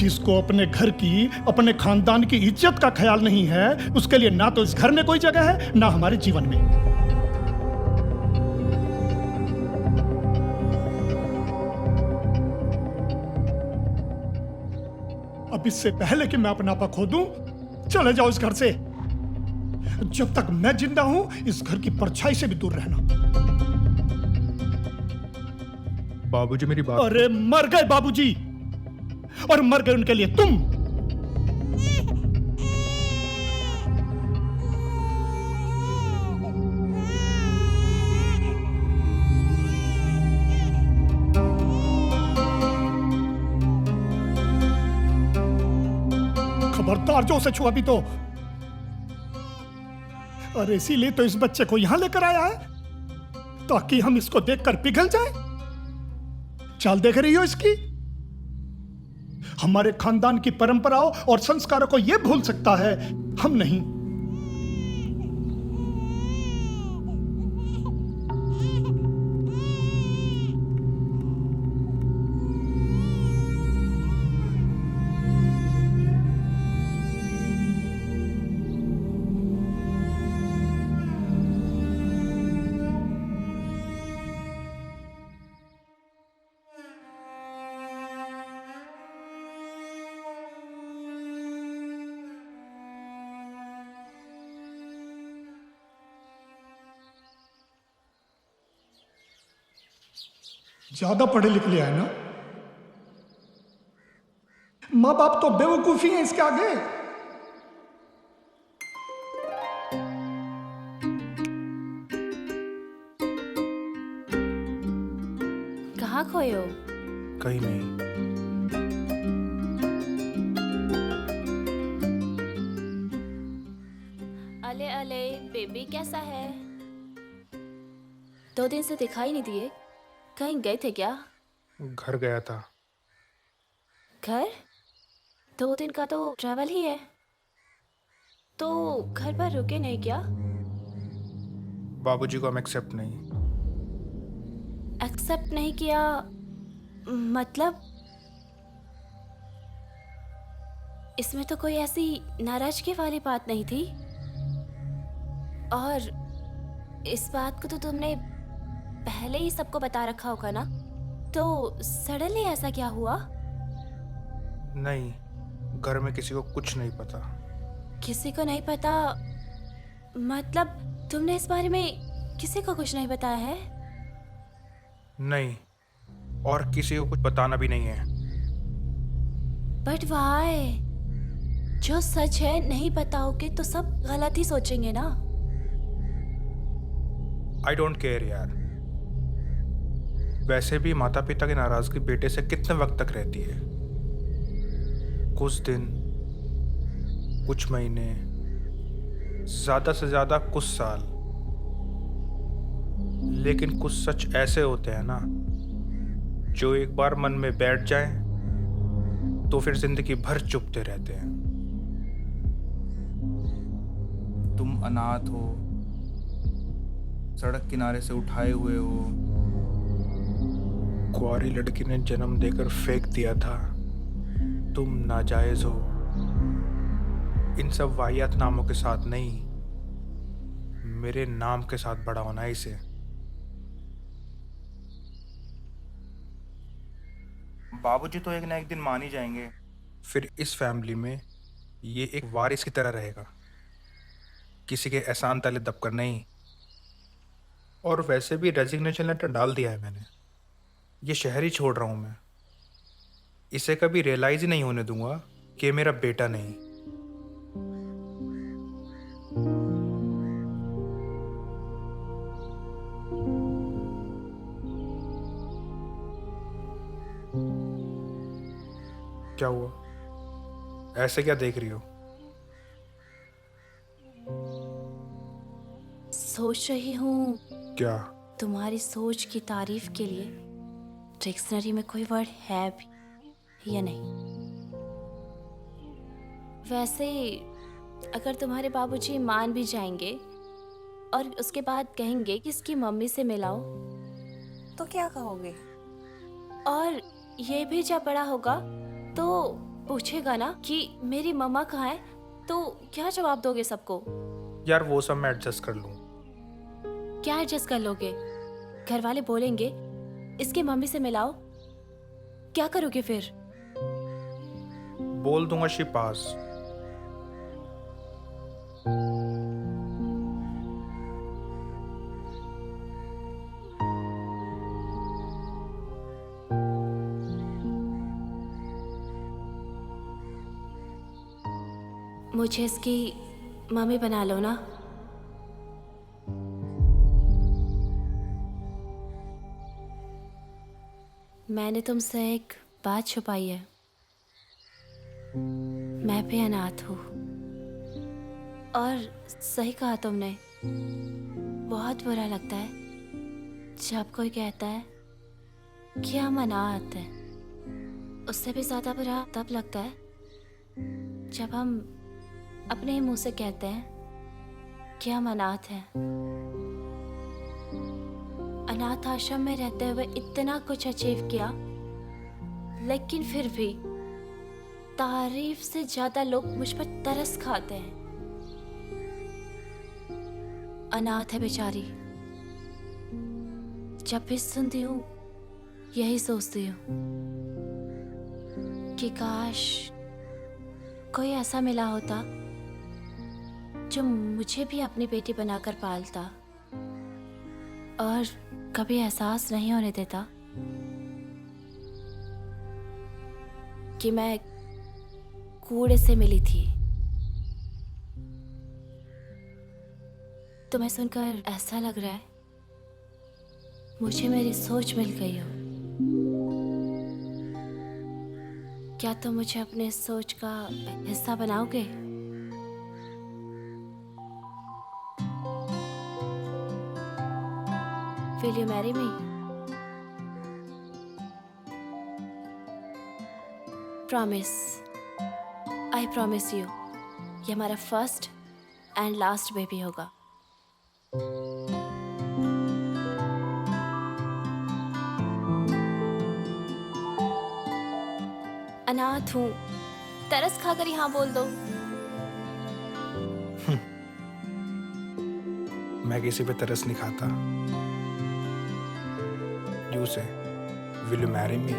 जिसको अपने घर की, अपने खानदान की इज्जत का ख्याल नहीं है, उसके लिए ना तो इस घर में कोई जगह है, ना हमारे जीवन में। अब इससे पहले कि मैं अपना आपा खो दूं, चले जाओ इस घर से। जब तक मैं जिंदा हूं, इस घर की परछाई से भी दूर रहना। बाबूजी मेरी बात। अरे मर गए बाबूजी, और मर गए उनके लिए तुम। खबरदार जो उसे छुआ भी तो। और इसीलिए तो इस बच्चे को यहां लेकर आया है, ताकि हम इसको देखकर पिघल जाएं। चाल देख रही हो इसकी? हमारे खानदान की परंपराओं और संस्कारों को यह भूल सकता है, हम नहीं। ज्यादा पढ़े लिखे है ना? माँ बाप तो बेवकूफी है इसके आगे। कहाँ खोए हो? कहीं नहीं। अले अले बेबी कैसा है? 2 दिन से दिखाई नहीं दिए, कहीं गए थे क्या? घर गया था। घर? 2 दिन का तो ट्रैवल ही है, तो घर पर रुके नहीं क्या? बाबूजी को हम एक्सेप्ट नहीं। एक्सेप्ट नहीं किया मतलब? इसमें तो कोई ऐसी नाराजगी वाली बात नहीं थी, और इस बात को तो तुमने पहले ही सबको बता रखा होगा ना, तो सडनली ऐसा क्या हुआ? नहीं, घर में किसी को कुछ नहीं पता। किसी को नहीं पता मतलब तुमने इस बारे में किसी को कुछ नहीं बताया है? नहीं, और किसी को कुछ बताना भी नहीं है। But why? जो सच है नहीं बताओगे तो सब गलत ही सोचेंगे ना। आई डोंट केयर यार। वैसे भी माता पिता की नाराजगी बेटे से कितने वक्त तक रहती है? कुछ दिन, कुछ महीने, ज्यादा से ज्यादा कुछ साल। लेकिन कुछ सच ऐसे होते हैं ना, जो एक बार मन में बैठ जाएं, तो फिर जिंदगी भर चुपते रहते हैं। तुम अनाथ हो, सड़क किनारे से उठाए हुए हो, कुंवारी लड़की ने जन्म देकर फेंक दिया था, तुम नाजायज हो। इन सब वाहियात नामों के साथ नहीं, मेरे नाम के साथ बड़ा होना है इसे। बाबूजी तो एक ना एक दिन मान ही जाएंगे। फिर इस फैमिली में ये एक वारिस की तरह रहेगा, किसी के एहसान तले दबकर नहीं। और वैसे भी रेजिग्नेशन लेटर डाल दिया है मैंने, ये शहर ही छोड़ रहा हूं मैं। इसे कभी रियलाइज ही नहीं होने दूंगा कि मेरा बेटा नहीं। क्या हुआ? ऐसे क्या देख रही हो? सोच रही हूँ क्या? तुम्हारी सोच की तारीफ के लिए डिक्शनरी में कोई वर्ड है भी या नहीं। वैसे अगर तुम्हारे बाबूजी मान भी जाएंगे और उसके बाद कहेंगे कि इसकी मम्मी से मिलाओ, तो क्या कहोगे? और ये भी जब बड़ा होगा तो पूछेगा ना कि मेरी मम्मा कहाँ है, तो क्या जवाब दोगे सबको? यार वो सब मैं एडजस्ट कर लूँ। क्या एडजस्ट कर लोगे? घर वाले बोलेंगे इसकी मम्मी से मिलाओ, क्या करोगे फिर? बोल दूंगा शी पास। मुझे इसकी मम्मी बना लो ना। मैंने तुमसे एक बात छुपाई है। मैं भी अनाथ हूँ। और सही कहा तुमने, बहुत बुरा लगता है जब कोई कहता है कि हम अनाथ हैं। उससे भी ज़्यादा बुरा तब लगता है जब हम अपने ही मुंह से कहते हैं कि हम अनाथ हैं। अनाथ आश्रम में रहते हुए इतना कुछ अचीव किया, लेकिन फिर भी तारीफ से ज्यादा लोग मुझ पर तरस खाते हैं। अनाथ है बेचारी। जब भी सुनती हूँ यही सोचती हूँ कि काश कोई ऐसा मिला होता जो मुझे भी अपनी बेटी बनाकर पालता और कभी एहसास नहीं होने देता कि मैं कूड़े से मिली थी। तुम्हें सुनकर ऐसा लग रहा है मुझे मेरी सोच मिल गई हो। क्या तुम मुझे अपने सोच का हिस्सा बनाओगे? Will you marry me? Promise. I promise you. ये हमारा फर्स्ट एंड लास्ट बेबी होगा। अनाथ हूँ, तरस खाकर यहाँ बोल दो। मैं किसी पे तरस नहीं खाता। You say, will you marry me?